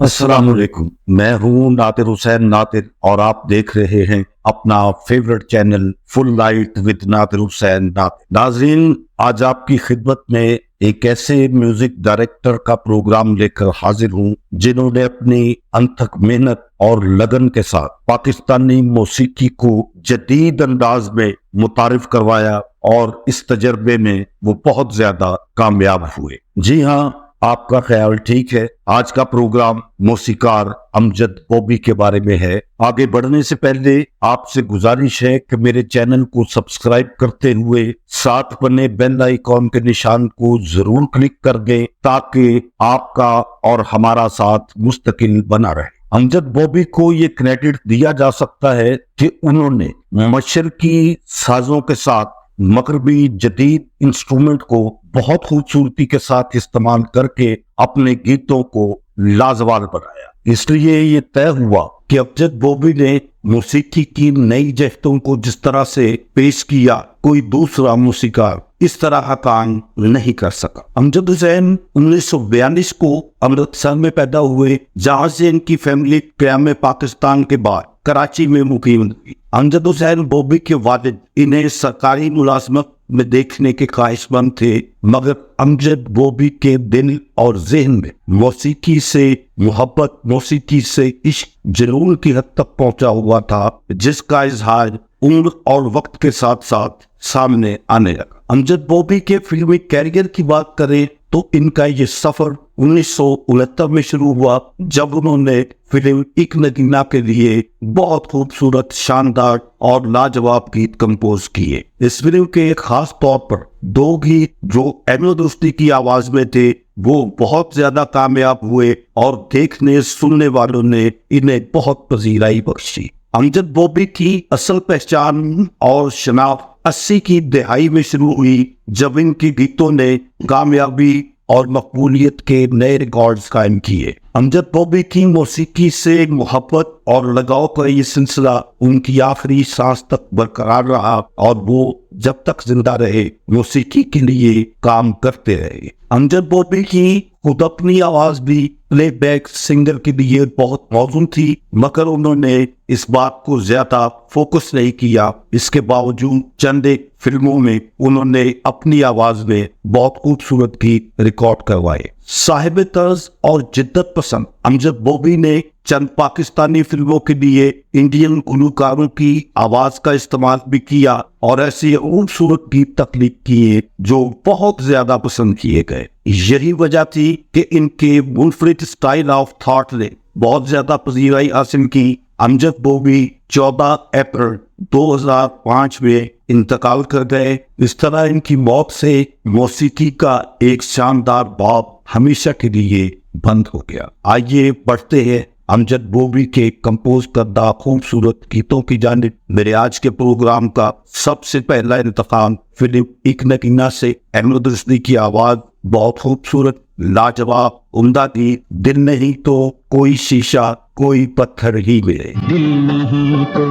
अस्सलाम वालेकुम। मैं हूँ नातिर हुसैन नातिर और आप देख रहे हैं अपना favourite channel full light with Natir Hussain Natir. नाज़रीन, आज आपकी खिदमत में एक ऐसे म्यूजिक डायरेक्टर का प्रोग्राम लेकर हाजिर हूँ जिन्होंने अपनी अनथक मेहनत और लगन के साथ पाकिस्तानी मौसीकी को जदीद अंदाज में मुतारिफ करवाया और इस तजर्बे में वो बहुत ज्यादा कामयाब हुए। जी हाँ, आपका ख्याल ठीक है। आज का प्रोग्राम मौसीकार अमजद बॉबी के बारे में है। आगे बढ़ने से पहले आपसे गुजारिश है कि मेरे चैनल को सब्सक्राइब करते हुए साथ बने बेल आइकॉन के निशान को जरूर क्लिक कर दें ताकि आपका और हमारा साथ मुस्तकिल बना रहे। अमजद बॉबी को ये क्रेडिट दिया जा सकता है कि उन्होंने मशरकी साजों के साथ मगरबी जदीद इंस्ट्रूमेंट को बहुत खूबसूरती के साथ इस्तेमाल करके अपने गीतों को लाजवाब बनाया। इसलिए ये तय हुआ कि अमजद बॉबी ने मौसीकी की नई जहतों को जिस तरह से पेश किया, कोई दूसरा मौसीकार इस तरह का काम नहीं कर सका। अमजद हुसैन 1942 को अमृतसर में पैदा हुए, जहां से इनकी फैमिली क़याम पाकिस्तान के बाद कराची में मुकीम हुई। अमजद हुसैन बॉबी के वालिद इन्हें सरकारी मुलाजमत में देखने के ख्वाहिशमंद थे, मगर अमजद बॉबी के दिल और ज़हन में मौसीकी से मोहब्बत, मौसीकी से इश्क जुनून की हद तक पहुंचा हुआ था, जिसका इजहार उम्र और वक्त के साथ साथ सामने आने लगा। अमजद बॉबी के फिल्मी कैरियर की बात करें तो इनका ये सफर 1969 में शुरू हुआ, जब उन्होंने फिल्म एक नगीना के लिए बहुत खूबसूरत, शानदार और लाजवाब गीत कंपोज किए। इस फिल्म के खास तौर पर दो गीत जो अहमद रुश्दी की आवाज में थे वो बहुत ज्यादा कामयाब हुए और देखने सुनने वालों ने इन्हें बहुत पजीराई बख्शी। अमजद बॉबी की असल पहचान और शनाख्त 80 की दहाई में शुरू हुई, जब इनके गीतों ने कामयाबी और मकबूलियत के नए रिकॉर्ड्स कायम किए। अमजद बॉबी की मौसीकी से मोहब्बत और लगाव का ये सिलसिला उनकी आखिरी सांस तक बरकरार रहा और वो जब तक जिंदा रहे मौसीकी के लिए काम करते रहे। अमजद बॉबी की खुद अपनी आवाज भी प्लेबैक सिंगर के लिए बहुत मौजूद थी, मगर उन्होंने इस बात को ज्यादा फोकस नहीं किया। इसके बावजूद चंद एक फिल्मों में उन्होंने अपनी आवाज में बहुत खूबसूरत गीत रिकॉर्ड करवाए। साहिब तर्ज और जिद्दत पसंद अमजद बॉबी ने चंद पाकिस्तानी फिल्मों के लिए इंडियन गुलकारों की आवाज का इस्तेमाल भी किया और ऐसे खूबसूरत गीत तख्लीक किए जो बहुत ज्यादा पसंद किए गए। यही वजह थी कि इनके मुनफरिद स्टाइल ऑफ थॉट ने बहुत ज्यादा पजीराई हासिल की। अमजद बॉबी 14 अप्रैल 2005 में इंतकाल कर गए। इस तरह इनकी मौत से मौसीकी का एक शानदार बाब हमेशा के लिए बंद हो गया। आइए बढ़ते हैं अमजद बॉबी के कंपोज करदा खूबसूरत गीतों की जानिब। मेरे आज के प्रोग्राम का सबसे पहला इंतखाब फिल्म एक नगीना से अहमद रुश्दी की आवाज, बहुत खूबसूरत, लाजवाब, उम्दा गीत दिल नहीं तो कोई शीशा कोई पत्थर ही मिले। दिल नहीं तो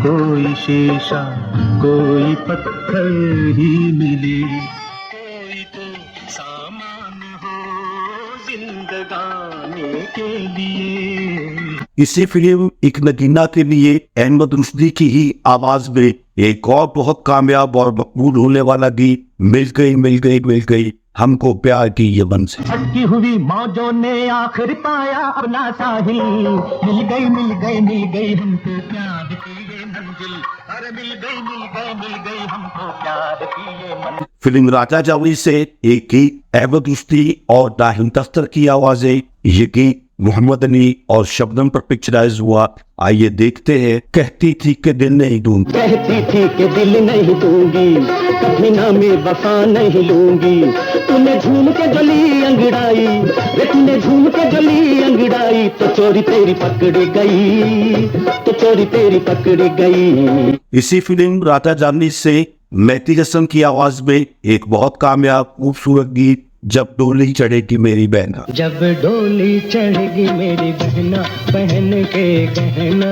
कोई शीशा कोई पत्थर ही मिले, कोई तो सामान हो जिंदगानी के लिए। इसी फिल्म एक नगीना के लिए अहमद रुश्दी की ही आवाज में एक और बहुत कामयाब और मकबूल होने वाला गीत मिल गई मिल गई मिल गई हमको प्यार की यमन से। अटकी हुई मौजों ने आखिर पाया अपना साहिल, मिल गई मिल गई मिल गई हमको प्यार की ये मंजिल, अरे मिल गई मिल गई मिल गई हमको प्यार की ये मंजिल। फिल्म राजा जावी से एक गीत अहमद रुश्दी और दाहिल दफ्तर की आवाजें। ये गीत मोहम्मद अली और शबनम पर पिक्चराइज हुआ। आइए देखते हैं कहती थी कि दिल नहीं दूंगी, कहती थी कि दिल नहीं दूंगी, कभी ना मैं वफा नहीं लूंगी। तूने झूम के जली अंगड़ाई, तूने झूम के जली अंगड़ाई, तो चोरी तेरी पकड़ गई, तो चोरी तेरी पकड़ गई। इसी फिल्म राजा जानी से मेहदी हसन की आवाज में एक बहुत कामयाब खूबसूरत गीत जब डोली चढ़ेगी मेरी बहना। जब डोली चढ़ेगी मेरी बहना, पहन के गहना,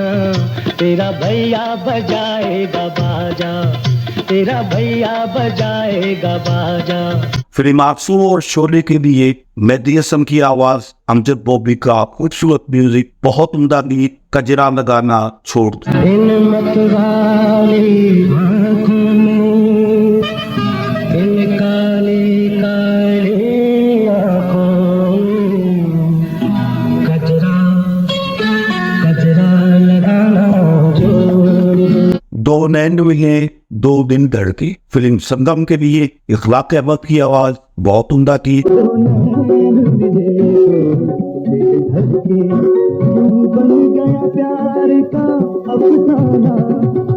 तेरा भैया बजाएगा बाजा, तेरा भैया बजाएगा बाजा। फिल्म आंसू और शोले के लिए मेहदी हसन की आवाज, अमजद बॉबी का खूबसूरत म्यूजिक, बहुत उम्दा गीत कजरा लगाना छोड़ दो। इन मतवाली आँखों में, इन काले काले आँखों में, कजरा कजरा लगाना छोड़ दो। दो नैन हुए दो दिन धड़के, फिल्म संगम के लिए इखलाक अहमद की आवाज, बहुत उम्दा गीत। बन गया प्यार का अफसाना,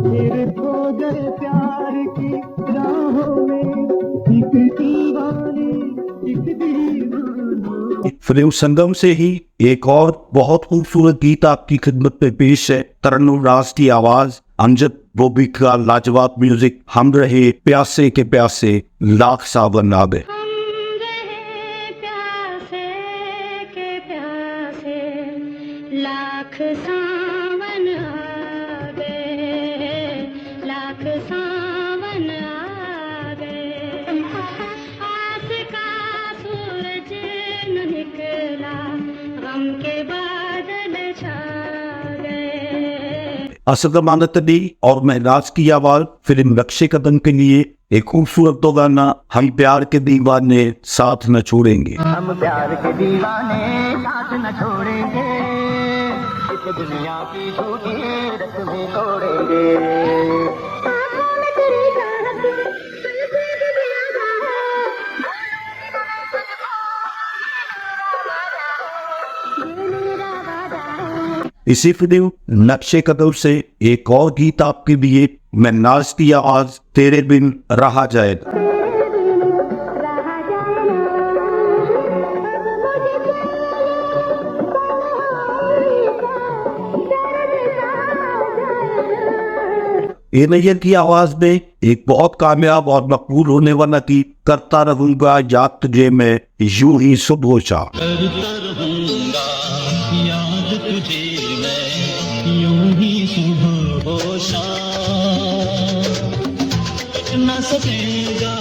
फिर खो गए प्यार की राहों में, एक दीवानी एक दीवाना। फिल्म संगम से ही एक और बहुत खूबसूरत गीत आपकी खिदमत में पेश है। तरन्नुम राज की आवाज, अमजद बॉबी का लाजवाब म्यूजिक, हम रहे प्यासे के प्यासे लाख सावन आ गए। लाख सावन आ गए, लाख सावन आ गए, आस का सूरज न निकला, गम के बादल छा गए। असद अमानत अली और महनाज की आवाज, फिल्म नक्शे कदम के लिए एक खूबसूरत दो गाना, हम प्यार के दीवाने साथ न छोड़ेंगे। हम प्यार के दीवाने साथ न छोड़ेंगे, इस दुनिया की झूठी रस्में तोड़ेंगे। इसी फिल्म नक्शे कदम से एक और गीत आपके लिए, महनाज की आवाज, तेरे बिन रहा जाएगा। ए नैयर की आवाज में एक बहुत कामयाब और मकबूल होने वाला गीत, करता रहूंगा याद तुझे मैं यूं ही सुबह शाम। करता रहूंगा याद तुझे मैं यूं ही सुबह हो शाम, मिट न सकेगा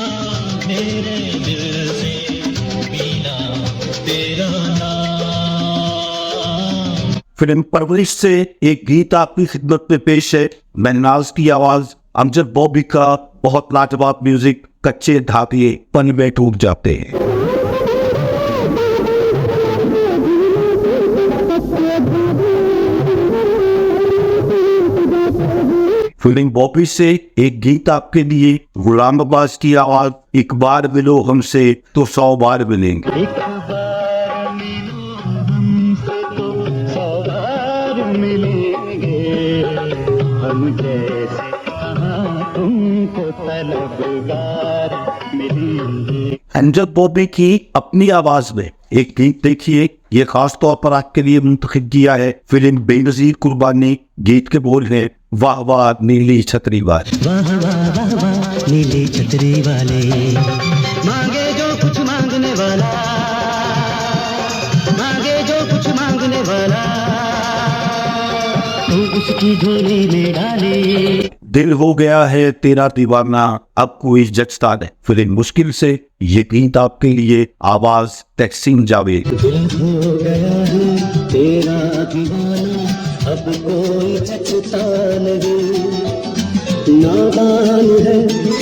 मेरे दिल से बिना तेरा नाम। फिल्म परवरिश से एक गीत आपकी खिदमत में पेश है। महनाज की आवाज, अमजद बॉबी का बहुत लाजवाब म्यूजिक, कच्चे धागे पल में टूट जाते हैं। फिल्म बॉबी से एक गीत आपके लिए, गुलाम अब्बास की आवाज, एक बार मिलो हमसे तो 100 बार मिलेंगे। एक बार मिलो हमसे तो 100 बार मिलेंगे, हम जैसे कहाँ तुमको तलबगार मिलेंगे। अमजद बॉबी की अपनी आवाज में एक गीत देखिए, ये खास तौर पर आपके लिए मुंतखब किया है। फिल्म बेनजीर कुर्बानी, गीत के बोल है, वाह वाह नीली छतरी वाले। वाह वाह वाह वाह नीली छतरी वाले, मांगे जो कुछ मांगने वाला, मांगे जो कुछ मांगने वाला, तू उसकी झोली में डाले। दिल हो गया है तेरा दीवाना, अब कोई जचता नहीं। फिल्म मुश्किल से ये गीत आपके लिए, आवाज तहसीन जावेद। दिल हो गया है तेरा दीवाना, अब कोई जचता नहीं, नादान है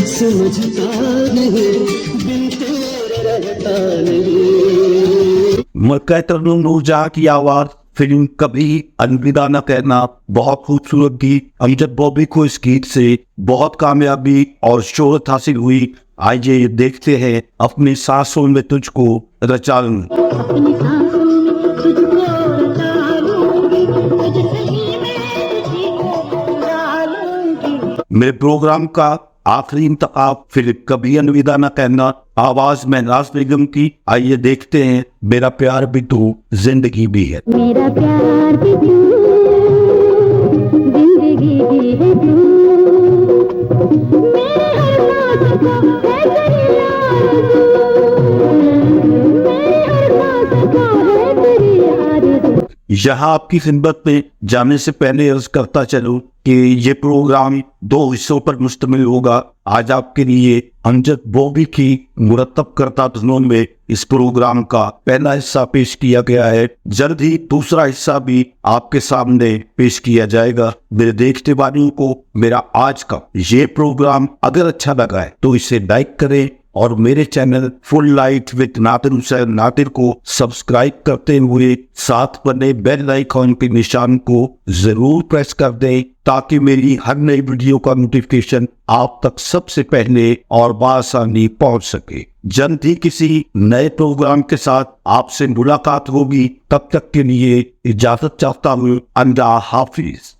समझता नहीं, बिन तेरे रहता नहीं। मक्का तरन्नुम नूरजहां की आवाज, फिल्म कभी अलविदा न कहना, बहुत खूबसूरत गीत। अमजद बॉबी को इस गीत से बहुत कामयाबी और शोहरत हासिल हुई। आइए देखते हैं, अपनी सांसों में तुझको रचा लूं। अपनी सांसों में तुझको रचा लूंगी, तुझसे ही मैं तुझी को चुरा लूंगी। मेरे प्रोग्राम का आखिरी इंतखाब, फिल्म कभी अलविदा न कहना, आवाज महनाज बेगम की। आइए देखते हैं, मेरा प्यार भी तू जिंदगी भी है। मेरा प्यार भी तू, जिंदगी भी है तू, मेरे हर नाज को है तेरी आरज़ू, मेरे हर नाज को है तेरी आरज़ू। यहाँ आपकी खिदमत में जाने से पहले अर्ज करता चलूं कि ये प्रोग्राम 2 हिस्सों पर मुश्तमिल होगा। आज आपके लिए अमजद बॉबी की मुरतब करता धुनों में इस प्रोग्राम का पहला हिस्सा पेश किया गया है। जल्द ही दूसरा हिस्सा भी आपके सामने पेश किया जाएगा। मेरे देखने वालों को मेरा आज का ये प्रोग्राम अगर अच्छा लगा है तो इसे लाइक करें और मेरे channel full light with Nadir Hussain Nadir को सब्सक्राइब करते हुए साथ बने बेल आइकॉन के निशान को जरूर प्रेस कर दें ताकि मेरी हर नई वीडियो का नोटिफिकेशन आप तक सबसे पहले और बआसानी पहुंच सके। जल्द ही किसी नए प्रोग्राम के साथ आपसे मुलाकात होगी। तब तक के लिए इजाजत चाहता हूँ। अल्लाह हाफिज।